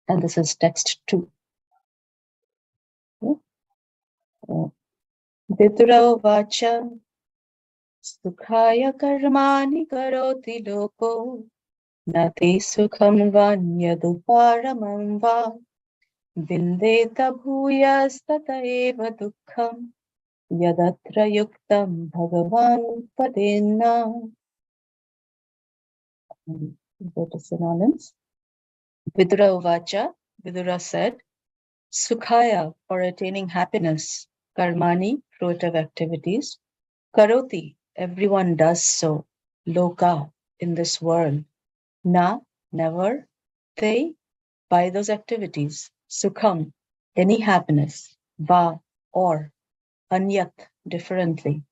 And this is text 2. Vidura vacha sukhaya karmani karoti loko nati sukham vanyaduparamam va vindeta bhuyastata eva dukkham yadatra yuktam bhagavan padena. Go to synonyms. Vidura uvacha, Vidura said, Sukhaya, for attaining happiness, Karmani, fruitive activities, Karoti, everyone does so, Loka, in this world, Na, never, Te, by those activities, Sukham, any happiness, Va, or, Anyat, differently,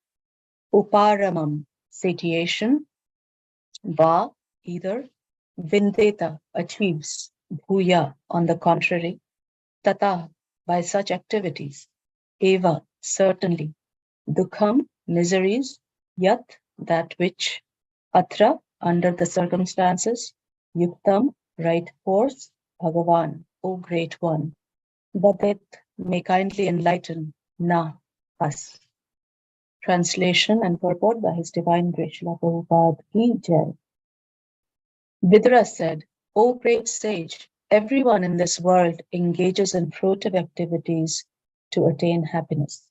Uparamam, satiation, Va, either, Vindeta, achieves, Bhuya, on the contrary, Tata, by such activities, Eva, certainly, Dukham, miseries, Yat, that which, Atra, under the circumstances, Yuktam, right course, Bhagavan, O Great One, Vadet, may kindly enlighten, Na, us. Translation and purport by His Divine Grace Srila Prabhupada Ki Jai. Vidura said, O great sage, everyone in this world engages in fruitive activities to attain happiness.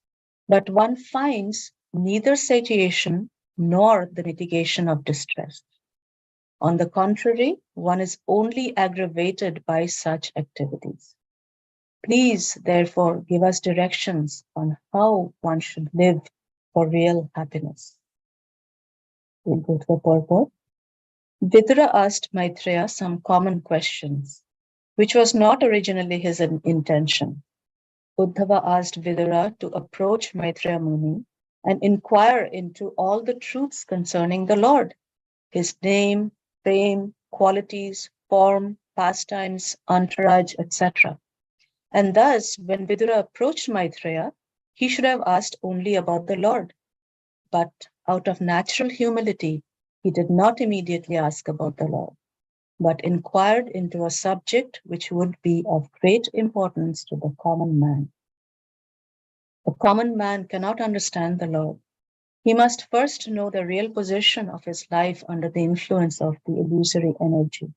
But one finds neither satiation nor the mitigation of distress. On the contrary, one is only aggravated by such activities. Please, therefore, give us directions on how one should live for real happiness. We'll go to the purport. Vidura asked Maitreya some common questions, which was not originally his intention. Uddhava asked Vidura to approach Maitreya Muni and inquire into all the truths concerning the Lord, his name, fame, qualities, form, pastimes, entourage, etc. And thus, when Vidura approached Maitreya, he should have asked only about the Lord. But out of natural humility, he did not immediately ask about the Lord, but inquired into a subject which would be of great importance to the common man. The common man cannot understand the Lord. He must first know the real position of his life under the influence of the illusory energy.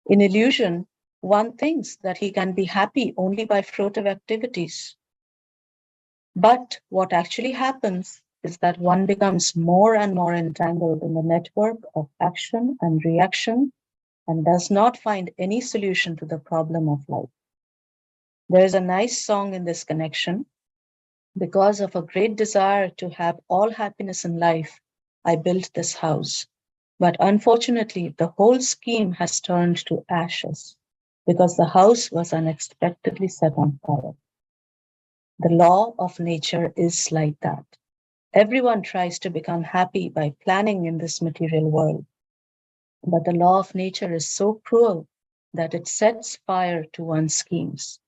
In illusion, one thinks that he can be happy only by fruitive activities. But what actually happens is that one becomes more and more entangled in the network of action and reaction and does not find any solution to the problem of life. There is a nice song in this connection. Because of a great desire to have all happiness in life, I built this house. But unfortunately, the whole scheme has turned to ashes because the house was unexpectedly set on fire. The law of nature is like that. Everyone tries to become happy by planning in this material world. But the law of nature is so cruel that it sets fire to one's schemes.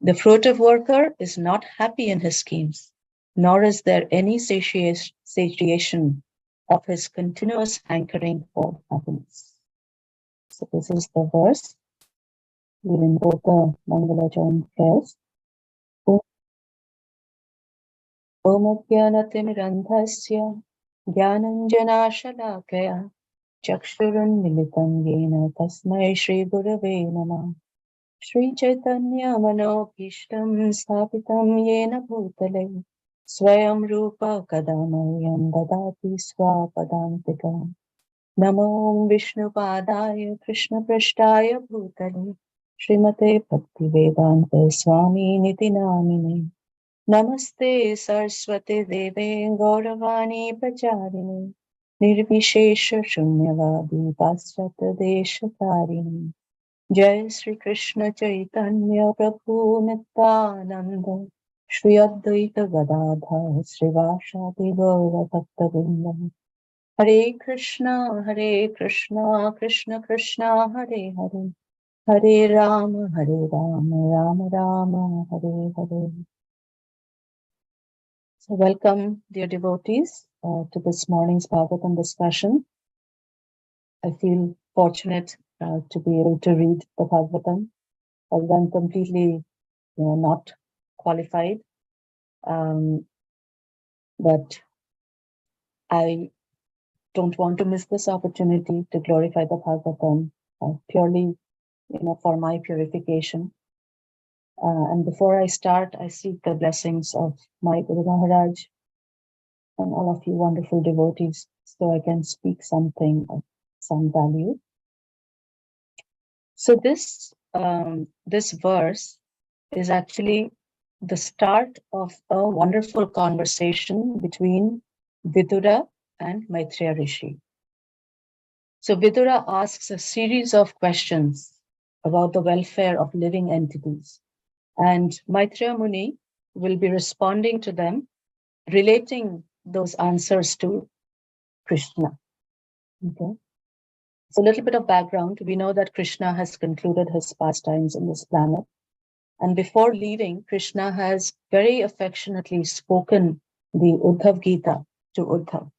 The fruitive worker is not happy in his schemes, nor is there any satiation of his continuous hankering for happiness. So this is the verse. We'll invoke the Mangalacharana prayers. Om Jnanatimrandhasya Jnananjanashalakaya Chakshurunmilitam Yena Tasmai Shri Gurave Namah Shri Chaitanya Manobhishtam Sthapitam Yena Bhutale Swayam Rupa Kadamayam Dadati Swapadantikam Namo Vishnu Padaya Krishna Prashtaya Bhutale Srimate Bhakti Vedanta Swami Niti Namine Namaste Saraswate Deve Gauravani Pracharini Nirvishesha Shunyavadi Paschata Deshatarini Jai Sri Krishna Chaitanya Prabhu Nityananda Shri Advaita Gadadhar Srivasadi Gaura Bhaktavrinda Hare Krishna Krishna Krishna Hare Hare Hare Rama Rama Rama Hare Hare. So welcome, dear devotees, to this morning's Bhagavatam discussion. I feel fortunate to be able to read the Bhagavatam although I'm completely not qualified. But I don't want to miss this opportunity to glorify the Bhagavatam purely, for my purification. And before I start, I seek the blessings of my Guru Maharaj and all of you wonderful devotees, so I can speak something of some value. So this verse is actually the start of a wonderful conversation between Vidura and Maitreya Rishi. So Vidura asks a series of questions about the welfare of living entities, and Maitreya Muni will be responding to them, relating those answers to Krishna. Okay. So a little bit of background. We know that Krishna has concluded his pastimes in this planet. And before leaving, Krishna has very affectionately spoken the Uddhav Gita to Uddhav.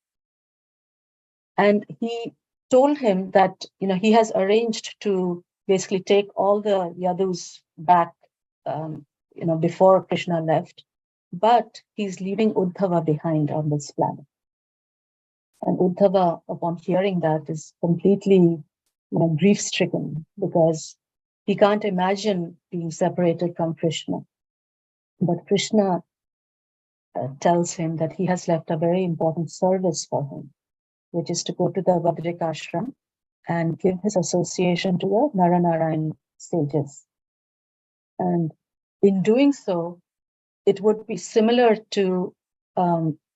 And he told him that, he has arranged to basically take all the Yadus back, before Krishna left. But he's leaving Uddhava behind on this planet. And Uddhava, upon hearing that, is completely, grief-stricken, because he can't imagine being separated from Krishna. But Krishna tells him that he has left a very important service for him, which is to go to the Vadrika ashram and give his association to the Naranarayan sages. And in doing so, it would be similar to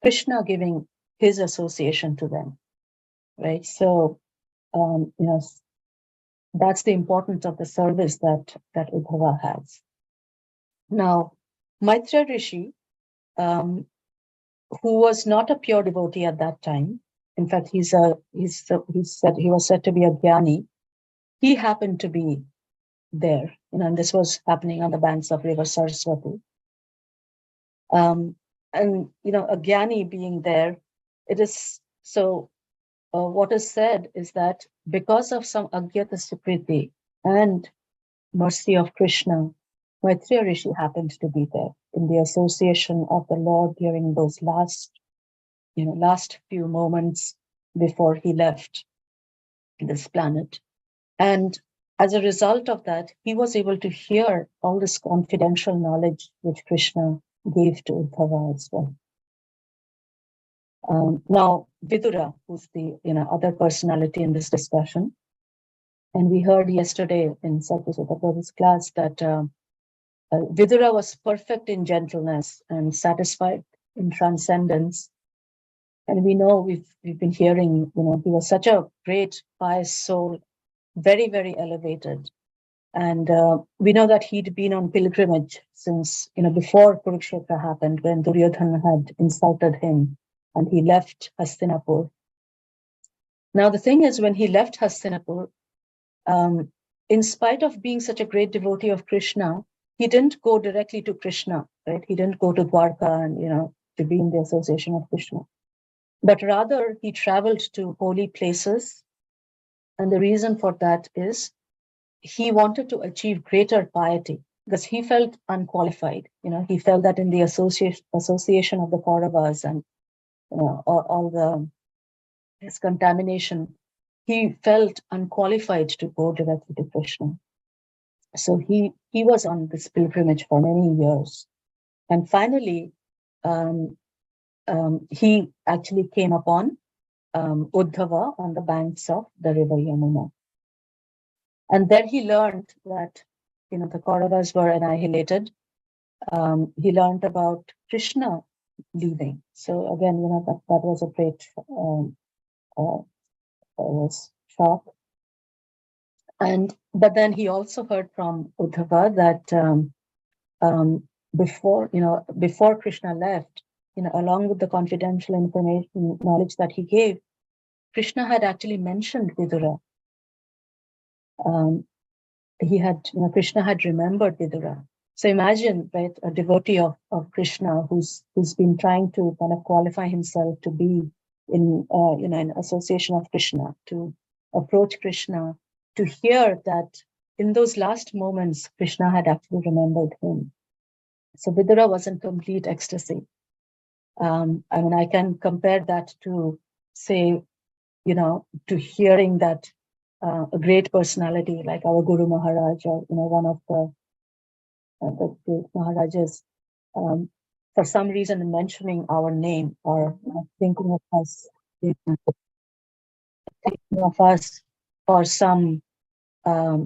Krishna giving his association to them, right? So, that's the importance of the service that Uddhava has. Now, Maitreya Rishi, who was not a pure devotee at that time, in fact, he was said to be a jnani. He happened to be there, and this was happening on the banks of river Saraswati. And a jnani being there, it is so. What is said is that because of some Agyata Sukriti and mercy of Krishna, Maitreya Rishi happened to be there in the association of the Lord during those last few moments before he left this planet. And as a result of that, he was able to hear all this confidential knowledge which Krishna gave to Uddhava as well. Now, Vidura, who's the other personality in this discussion, and we heard yesterday in Satyasutta Prabhu's class that Vidura was perfect in gentleness and satisfied in transcendence. And we know we've been hearing, he was such a great, pious soul, very, very elevated. And we know that he'd been on pilgrimage since, before Kurukshetra happened, when Duryodhana had insulted him and he left Hastinapur. Now, the thing is, when he left Hastinapur, in spite of being such a great devotee of Krishna, he didn't go directly to Krishna, right? He didn't go to Dwarka and, to be in the association of Krishna. But rather, he traveled to holy places. And the reason for that is he wanted to achieve greater piety because he felt unqualified. He felt that in the association of the Kauravas and all his contamination, he felt unqualified to go directly to Krishna. So he was on this pilgrimage for many years. And finally, he actually came upon Uddhava on the banks of the river Yamuna. And then he learned that, the Kauravas were annihilated. He learned about Krishna leaving. So again, that was a great shock. But then he also heard from Uddhava that before Krishna left, along with the confidential information, knowledge that he gave, Krishna had actually mentioned Vidura. Krishna had remembered Vidura. So imagine, right, a devotee of Krishna who's been trying to kind of qualify himself to be in association of Krishna, to approach Krishna, to hear that in those last moments, Krishna had actually remembered him. So Vidura was in complete ecstasy. I mean, I can compare that to, say, to hearing that a great personality like our Guru Maharaj, or one of the great Maharajas, for some reason mentioning our name, or thinking of us for some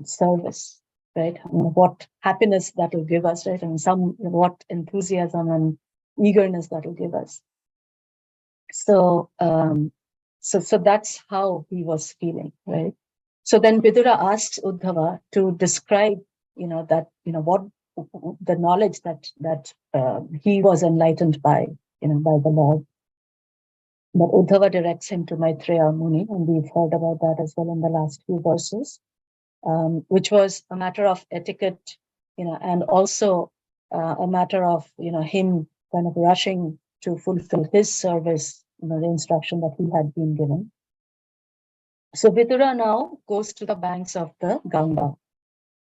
service, right? I mean, what happiness that will give us, right? And what enthusiasm and eagerness that will give us. So, so that's how he was feeling, right? So then Vidura asks Uddhava to describe, what the knowledge that he was enlightened by, by the Lord. But Uddhava directs him to Maitreya Muni, and we've heard about that as well in the last few verses, which was a matter of etiquette, and also a matter of, him kind of rushing to fulfill his service, the instruction that he had been given. So Vidura now goes to the banks of the Ganga,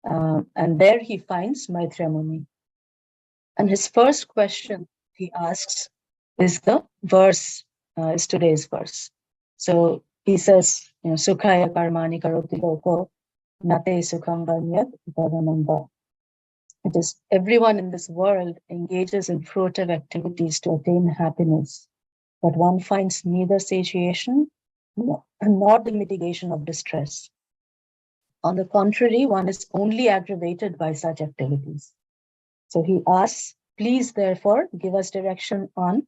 and there he finds Maitreya Muni. And his first question he asks is the verse, is today's verse. So he says, Sukhaya karmani karoti loko, nate sukham vanyat paramamba. It is everyone in this world engages in fruitive activities to attain happiness, but one finds neither satiation nor the mitigation of distress. On the contrary, one is only aggravated by such activities. So he asks, please therefore give us direction on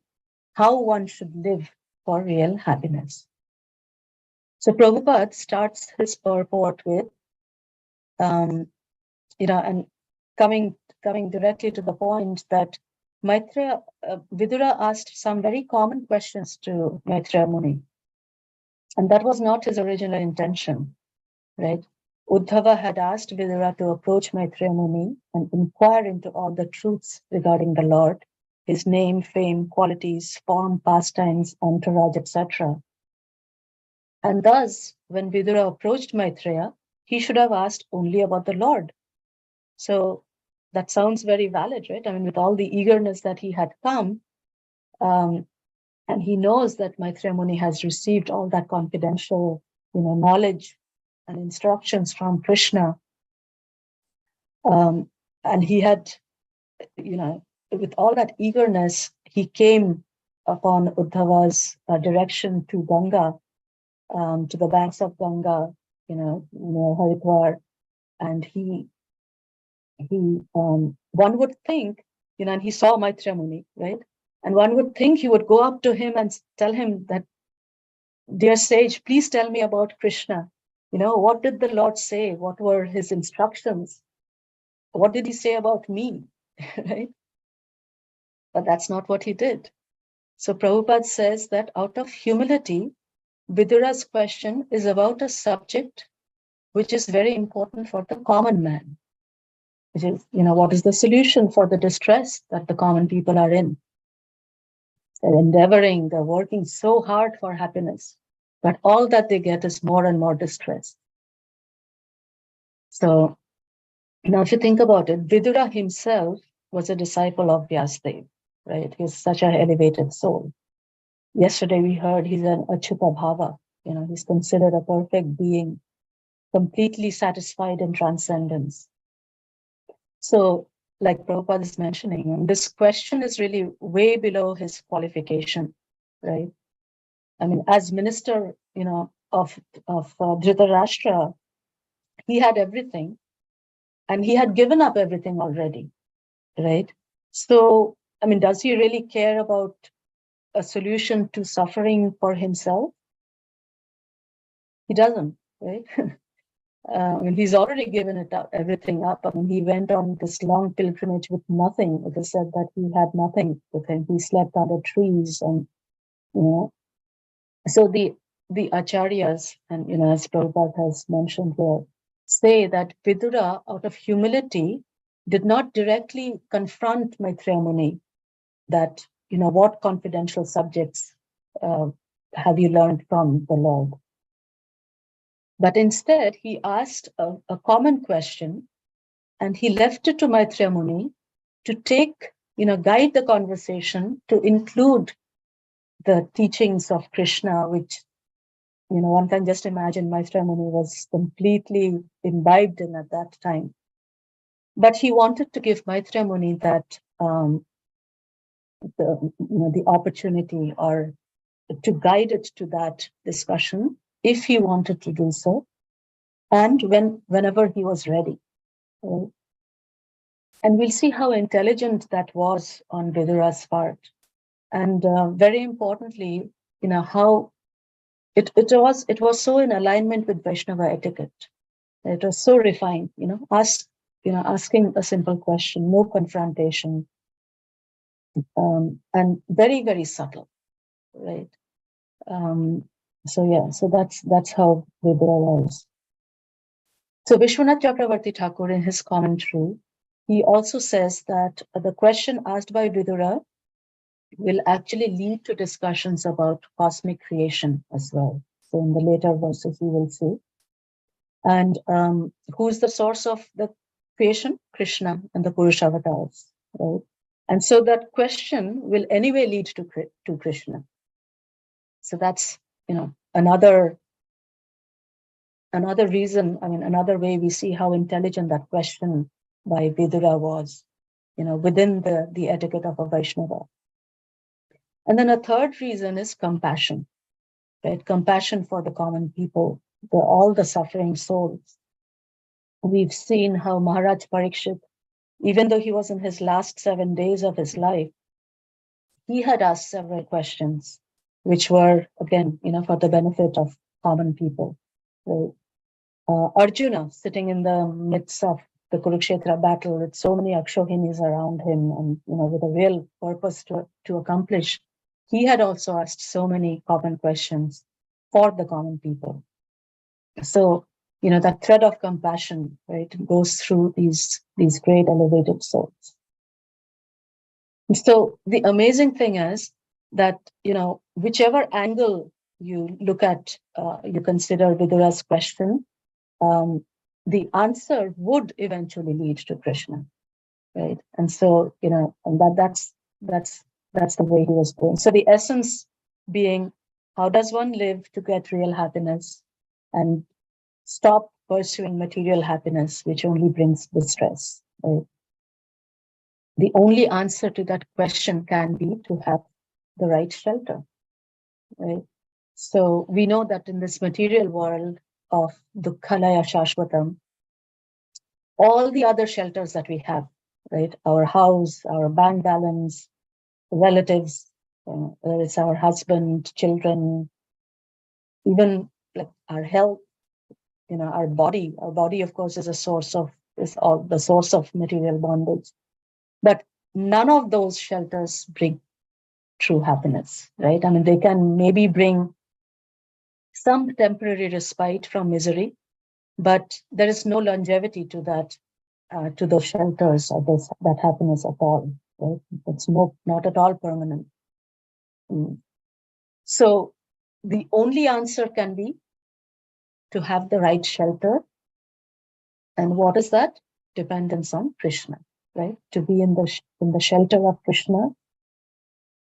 how one should live for real happiness. So Prabhupada starts his purport with, and coming directly to the point that Vidura asked some very common questions to Maitreya Muni. And that was not his original intention, right? Uddhava had asked Vidura to approach Maitreya Muni and inquire into all the truths regarding the Lord, his name, fame, qualities, form, pastimes, entourage, etc. And thus, when Vidura approached Maitreya, he should have asked only about the Lord. So that sounds very valid, right? I mean, with all the eagerness that he had come, and he knows that Maitreya Muni has received all that confidential, knowledge and instructions from Krishna. And he had, with all that eagerness, he came upon Uddhava's direction to Ganga, to the banks of Ganga, near Haridwar. And one would think, and he saw Maitreya Muni, right? And one would think he would go up to him and tell him that, dear sage, please tell me about Krishna. What did the Lord say? What were his instructions? What did he say about me? Right? But that's not what he did. So Prabhupada says that out of humility, Vidura's question is about a subject which is very important for the common man, which is, what is the solution for the distress that the common people are in? They're endeavoring, they're working so hard for happiness, but all that they get is more and more distress. So now if you think about it, Vidura himself was a disciple of Vyasadeva, right? He's such an elevated soul. Yesterday we heard he's an Achyuta Bhava, he's considered a perfect being, completely satisfied in transcendence. So, like Prabhupada is mentioning, this question is really way below his qualification, right? I mean, as minister, of Dhritarashtra, he had everything, and he had given up everything already, right? So, I mean, does he really care about a solution to suffering for himself? He doesn't, right? He's already given it up, everything up. I mean, he went on this long pilgrimage with nothing. It is said that he had nothing with him. He slept under trees, and so the acharyas, and as Prabhupada has mentioned here, say that Vidura, out of humility, did not directly confront Maitreya Muni that, what confidential subjects have you learned from the Lord? But instead, he asked a common question, and he left it to Maitreya Muni to take, guide the conversation to include the teachings of Krishna, which, one can just imagine Maitreya Muni was completely imbibed in at that time. But he wanted to give Maitreya Muni that, the opportunity or to guide it to that discussion if he wanted to do so, and whenever he was ready. Right? And we'll see how intelligent that was on Vidura's part. And very importantly, how it was so in alignment with Vaishnava etiquette. It was so refined, asking a simple question, no confrontation, and very, very subtle, right? So that's how Vidura was. So Vishwanath Chakravarti Thakur, in his commentary, he also says that the question asked by Vidura will actually lead to discussions about cosmic creation as well. So in the later verses, we will see. And who's the source of the creation? Krishna and the Purusha avatars, right? And so that question will anyway lead to Krishna. So that's, another reason, another way we see how intelligent that question by Vidura was, within the etiquette of a Vaishnava. And then a third reason is compassion, right? Compassion for the common people, all the suffering souls. We've seen how Maharaj Parikshit, even though he was in his last 7 days of his life, he had asked several questions, which were, again, for the benefit of common people. Right? Arjuna, sitting in the midst of the Kurukshetra battle with so many Akshohinis around him and, with a real purpose to accomplish, he had also asked so many common questions for the common people. So, that thread of compassion, right, goes through these great elevated souls. So the amazing thing is that, whichever angle you look at, you consider Vidura's question, the answer would eventually lead to Krishna, right? And so, and that's the way he was going. So the essence being, how does one live to get real happiness and stop pursuing material happiness, which only brings distress, right? The only answer to that question can be to have the right shelter, right? So we know that in this material world of Dukkhalaya Shashvatam, all the other shelters that we have, right? Our house, our bank balance, relatives, whether it's our husband, children, even like our health, our body. Our body, of course, is the source of material bondage. But none of those shelters bring true happiness, right? They can maybe bring some temporary respite from misery, but there is no longevity to that, to those shelters or that happiness at all, right? It's not at all permanent. So the only answer can be to have the right shelter. And what is that? Dependence on Krishna, right? To be in the shelter of Krishna,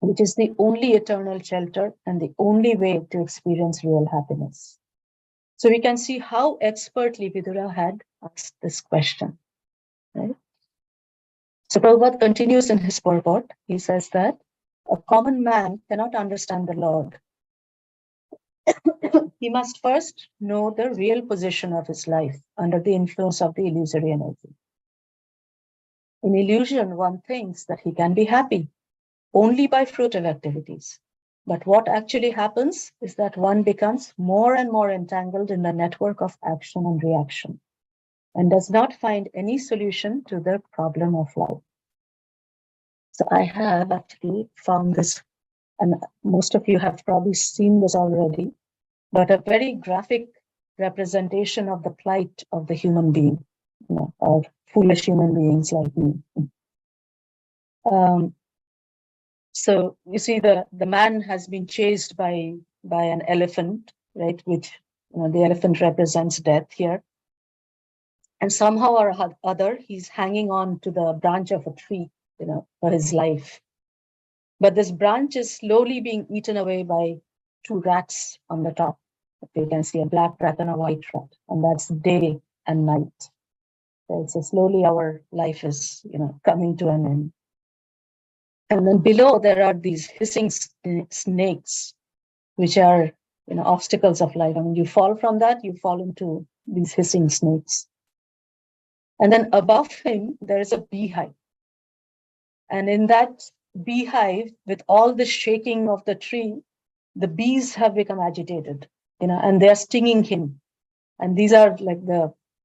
which is the only eternal shelter and the only way to experience real happiness. So we can see how expertly Vidura had asked this question, right? So Prabhupada continues in his purport. He says that a common man cannot understand the Lord. He must first know the real position of his life under the influence of the illusory energy. In illusion, one thinks that he can be happy only by fruitive activities. But what actually happens is that one becomes more and more entangled in the network of action and reaction and does not find any solution to the problem of life. So I have actually found this, and most of you have probably seen this already, but a very graphic representation of the plight of the human being, or foolish human beings like me. So you see, the man has been chased by an elephant, right? Which The elephant represents death here. And somehow or other, he's hanging on to the branch of a tree, for his life. But this branch is slowly being eaten away by two rats on the top. You can see a black rat and a white rat, and that's day and night. Right? So slowly our life is, coming to an end. And then below there are these hissing snakes, which are, obstacles of life. I mean, you fall from that, you fall into these hissing snakes. And then above him, there is a beehive. And in that beehive, with all the shaking of the tree, the bees have become agitated, and they're stinging him. And these are like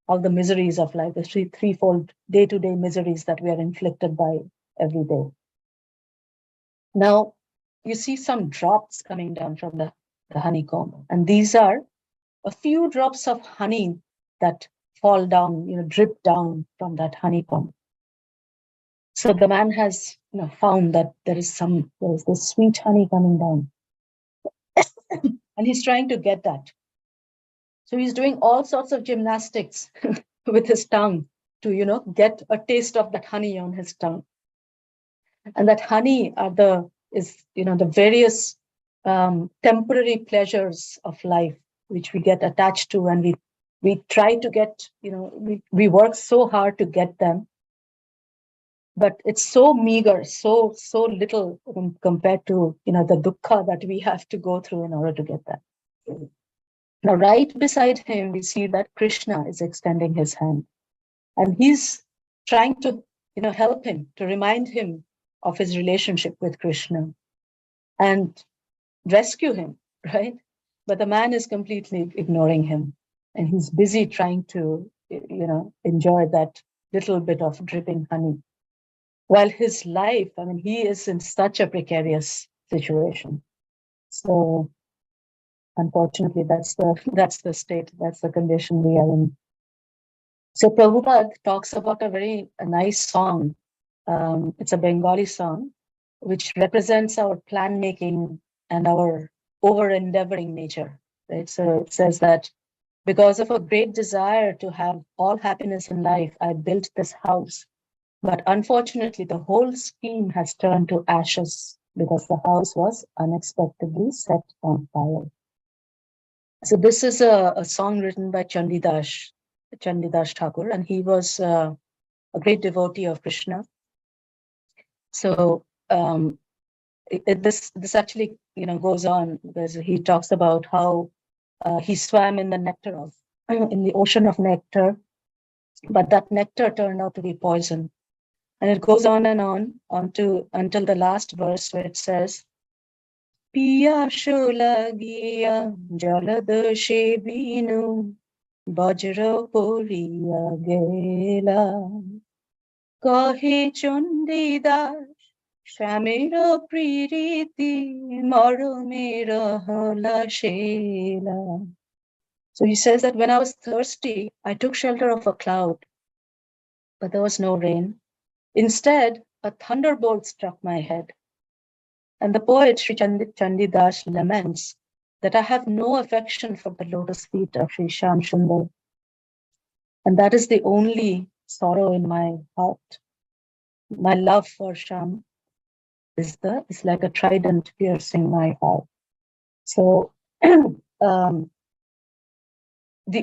all the miseries of life, the threefold day-to-day miseries that we are inflicted by every day. Now, you see some drops coming down from the honeycomb. And these are a few drops of honey that fall down, drip down from that honeycomb. So the man has found that there's this sweet honey coming down. And he's trying to get that. So he's doing all sorts of gymnastics with his tongue to, get a taste of that honey on his tongue. And that honey is the various temporary pleasures of life, which we get attached to, and we try to get, we work so hard to get them. But it's so meager, so little compared to, the dukkha that we have to go through in order to get that. Now, right beside him, we see that Krishna is extending his hand. And he's trying to, help him, to remind him of his relationship with Krishna and rescue him, right? But the man is completely ignoring him. And he's busy trying to, enjoy that little bit of dripping honey. While his life, he is in such a precarious situation. So unfortunately, that's the state, that's the condition we are in. So Prabhupada talks about a nice song. It's a Bengali song, which represents our plan making and our over-endeavoring nature. Right? So it says that because of a great desire to have all happiness in life, I built this house. But unfortunately, the whole scheme has turned to ashes because the house was unexpectedly set on fire. So this is a song written by Chandidas Thakur, and he was a great devotee of Krishna. So this actually goes on, because he talks about how he swam in the ocean of nectar, but that nectar turned out to be poison. And it goes on and on until the last verse, where it says, Piyasho lagiya jaladoshe binu bajra poriya gela kahe Chandidas Shamira pririti maromera hola shela. So he says that when I was thirsty, I took shelter of a cloud, but there was no rain. Instead, a thunderbolt struck my head. And the poet Sri Chandidas laments that I have no affection for the lotus feet of Sri Shyam Sundar. And that is the only sorrow in my heart. My love for Shyam is like a trident piercing my heart. So the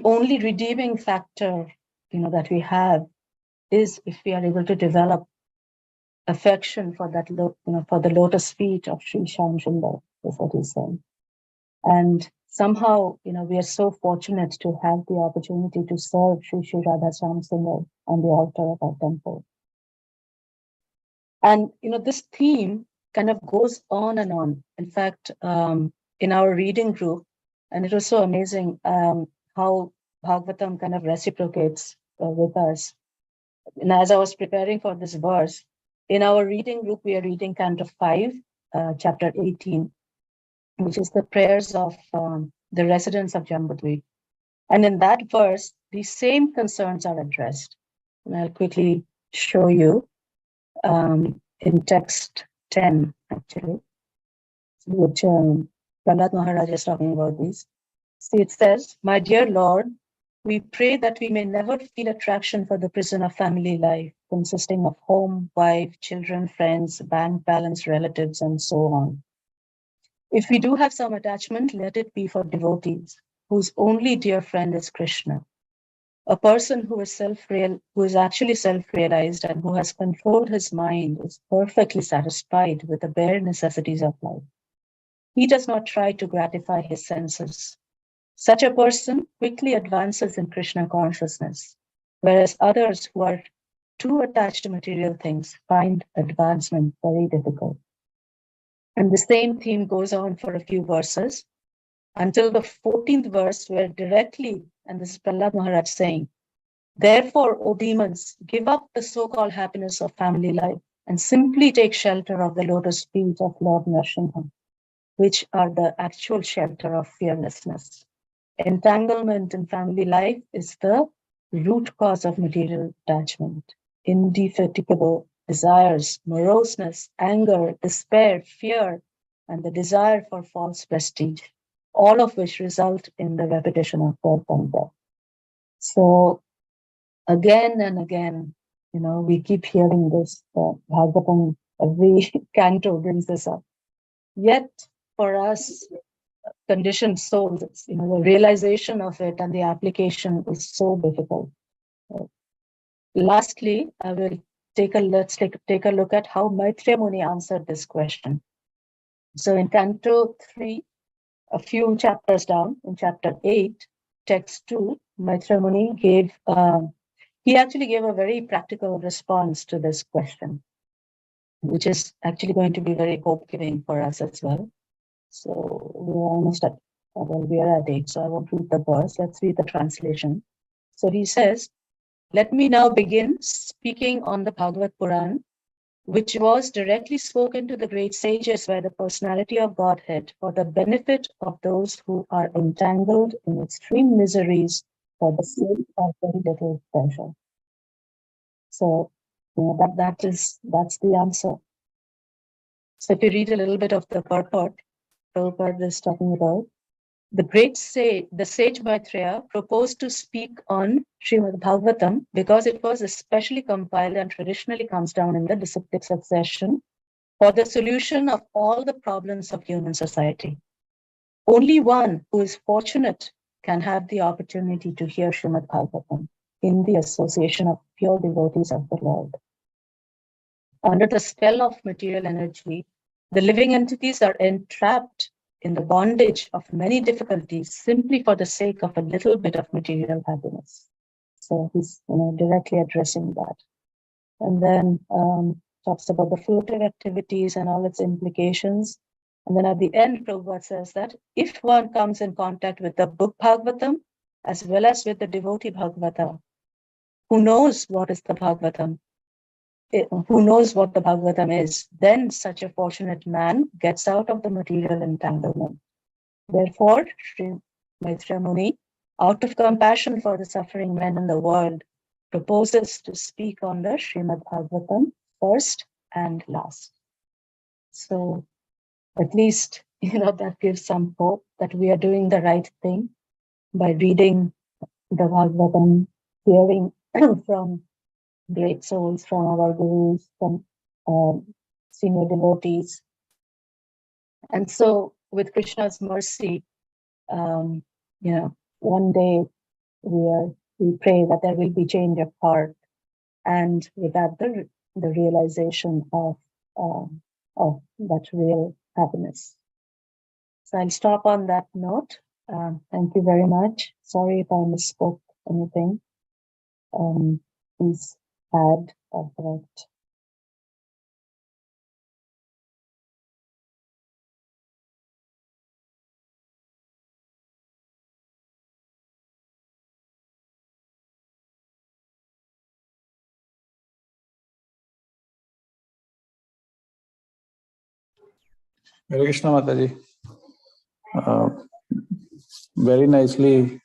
only redeeming factor, that we have is if we are able to develop affection for that, for the lotus feet of Sri Shyam Sundar, is what he's saying. And somehow, we are so fortunate to have the opportunity to serve Sri Radha Shyam Sundar on the altar of our temple. And, this theme kind of goes on and on. In fact, in our reading group, and it was so amazing how Bhagavatam kind of reciprocates with us. And as I was preparing for this verse, in our reading group, we are reading Canto 5, chapter 18, which is the prayers of the residents of Jambudvip. And in that verse, the same concerns are addressed. And I'll quickly show you in text 10, actually, which Prahlad Maharaj is talking about these. See, it says, "My dear Lord, we pray that we may never feel attraction for the prison of family life, consisting of home, wife, children, friends, bank balance, relatives, and so on. If we do have some attachment, let it be for devotees, whose only dear friend is Krishna. A person who is actually self-realized and who has controlled his mind is perfectly satisfied with the bare necessities of life. He does not try to gratify his senses. Such a person quickly advances in Krishna consciousness, whereas others who are too attached to material things find advancement very difficult." And the same theme goes on for a few verses until the 14th verse, where directly, and this is Prahlad Maharaj saying, "Therefore, O demons, give up the so-called happiness of family life and simply take shelter of the lotus feet of Lord Nrsimha, which are the actual shelter of fearlessness. Entanglement in family life is the root cause of material attachment. Indefatigable desires, moroseness, anger, despair, fear, and the desire for false prestige, all of which result in the repetition of birth and death." So again and again, we keep hearing this. Bhagavatam, every canto brings this up. Yet, for us, conditioned souls, the realization of it and the application is so difficult. Lastly, let's take a look at how Maitreya Muni answered this question. So in Canto 3, a few chapters down, in chapter 8, text 2, Maitreya Muni actually gave a very practical response to this question, which is actually going to be very hope-giving for us as well. So we're almost at, we are at 8, so I won't read the verse. Let's read the translation. So he says, "Let me now begin speaking on the Bhagavad Puran, which was directly spoken to the great sages by the personality of Godhead for the benefit of those who are entangled in extreme miseries for the sake of very little pleasure." So that's the answer. So if you read a little bit of the purport, Prabhupada is talking about the sage Maitreya proposed to speak on Srimad Bhagavatam because it was especially compiled and traditionally comes down in the disciplic succession for the solution of all the problems of human society. Only one who is fortunate can have the opportunity to hear Srimad Bhagavatam in the association of pure devotees of the Lord. Under the spell of material energy, the living entities are entrapped in the bondage of many difficulties simply for the sake of a little bit of material happiness. So he's directly addressing that. And then talks about the fruitive activities and all its implications. And then at the end, Prabhupada says that if one comes in contact with the book Bhagavatam, as well as with the devotee Bhagavata, who knows what is the Bhagavatam, who knows what the Bhagavatam is, then such a fortunate man gets out of the material entanglement. Therefore, Sri Maitreya Muni, out of compassion for the suffering men in the world, proposes to speak on the Srimad Bhagavatam first and last. So at least, that gives some hope that we are doing the right thing by reading the Bhagavatam, hearing from great souls, from our gurus, from senior devotees. And so with Krishna's mercy, one day we pray that there will be change of heart, and with that the realization of that real happiness. So I'll stop on that note. Thank you very much. Sorry if I misspoke anything. Please add or correct. Hare Krishna, Mataji. Very nicely,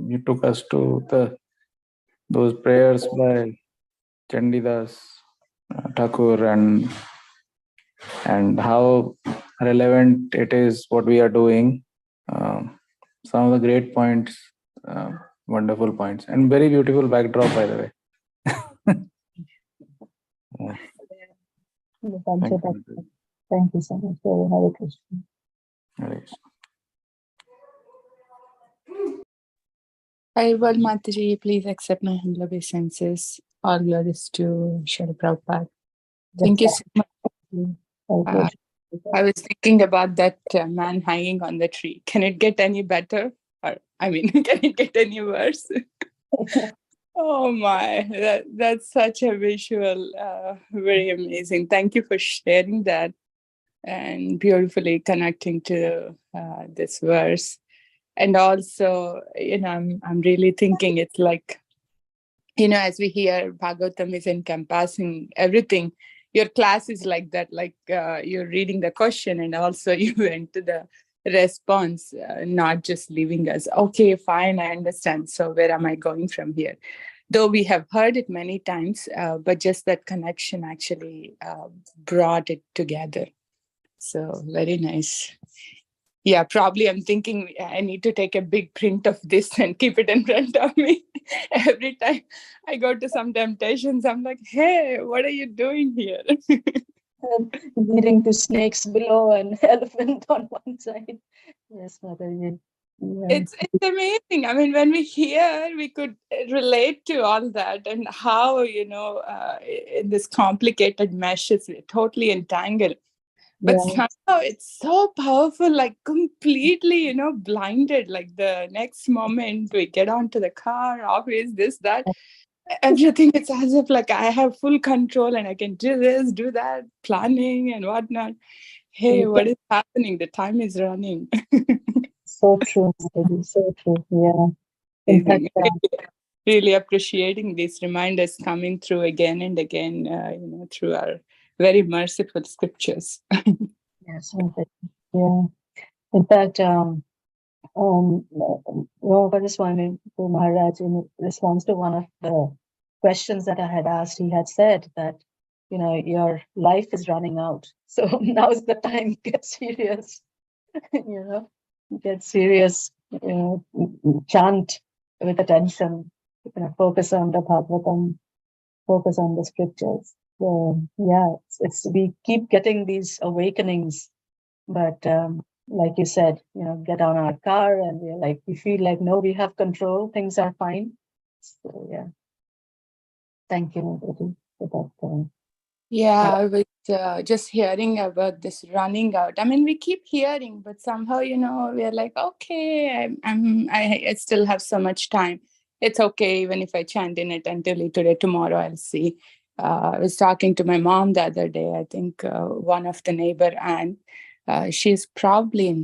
you took us to those prayers by Chandidas Thakur and how relevant it is what we are doing. some of the great points, wonderful points, and very beautiful backdrop, by the way. Yeah. Thank you so much. Hare Krishna. Hare Krishna. Hi, well, Mathaji, please accept my humble obeisances. All glories to Srila Prabhupada. Thank you so much. I was thinking about that man hanging on the tree. Can it get any better? Or, I mean, can it get any worse? Oh my, that's such a visual, very amazing. Thank you for sharing that and beautifully connecting to this verse. And also, I'm really thinking it's like, as we hear, Bhagavatam is encompassing everything. Your class is like that, like you're reading the question and also you went to the response, not just leaving us, okay, fine, I understand. So where am I going from here? Though we have heard it many times, but just that connection actually brought it together. So very nice. Yeah, probably I'm thinking I need to take a big print of this and keep it in front of me. Every time I go to some temptations, I'm like, hey, what are you doing here? Leading to snakes below and elephant on one side. Yes, Mother. Yeah. It's amazing. I mean, when we hear, we could relate to all that and how, in this complicated mesh is totally entangled. But somehow it's so powerful, like completely, blinded. Like the next moment we get onto the car, office, this, that, everything. It's as if like I have full control and I can do this, do that, planning and whatnot. Hey, what is happening? The time is running. So true, so true. Yeah. In fact, really appreciating these reminders coming through again and again, through our very merciful scriptures. Yes, yeah. In fact, Swami Maharaj, in response to one of the questions that I had asked, he had said that, your life is running out. So now's the time, get serious, get serious, chant with attention, focus on the Bhagavatam, focus on the scriptures. So yeah, we keep getting these awakenings, but like you said, get on our car and we feel like, no, we have control, things are fine. So yeah, thank you, Motherji, for that. Yeah, I was just hearing about this running out. I mean, we keep hearing, but somehow, we're like, okay, I still have so much time. It's okay, even if I chant in it until today, tomorrow, I'll see. I was talking to my mom the other day. I think one of the neighbor aunt, she's probably in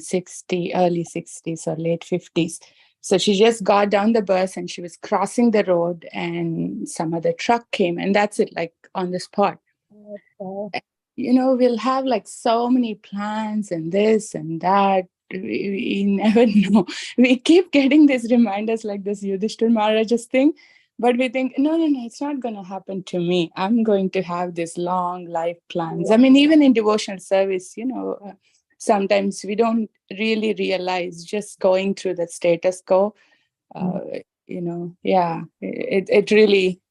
early 60s or late 50s. So she just got down the bus and she was crossing the road and some other truck came and that's it, like on the spot. We'll have like so many plans and this and that. We never know. We keep getting these reminders like this Yudhishthira Maharaj's thing, but we think, no, it's not going to happen to me. I'm going to have this long life plans. I mean, even in devotional service, sometimes we don't really realize just going through the status quo. It really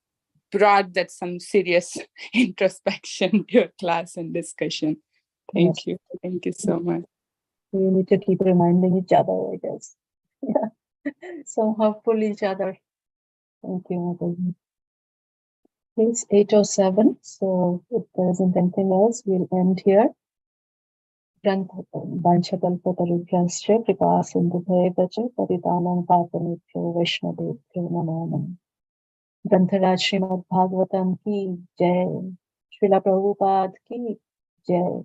brought that some serious introspection to your class and discussion. Thank you. Thank you so much. We need to keep reminding each other, I guess. Yeah. Somehow pull each other. Thank you, Motherji. It's 8:07, so if there isn't anything else, we'll end here. Vanchakalpatarubhyascha kripa sindhubheva cha paritanam papanebhyo vaishnavebhyo namo namaha. Grantaraj Srimad Bhagavatam ki jai. Srila Prabhupada ki jai.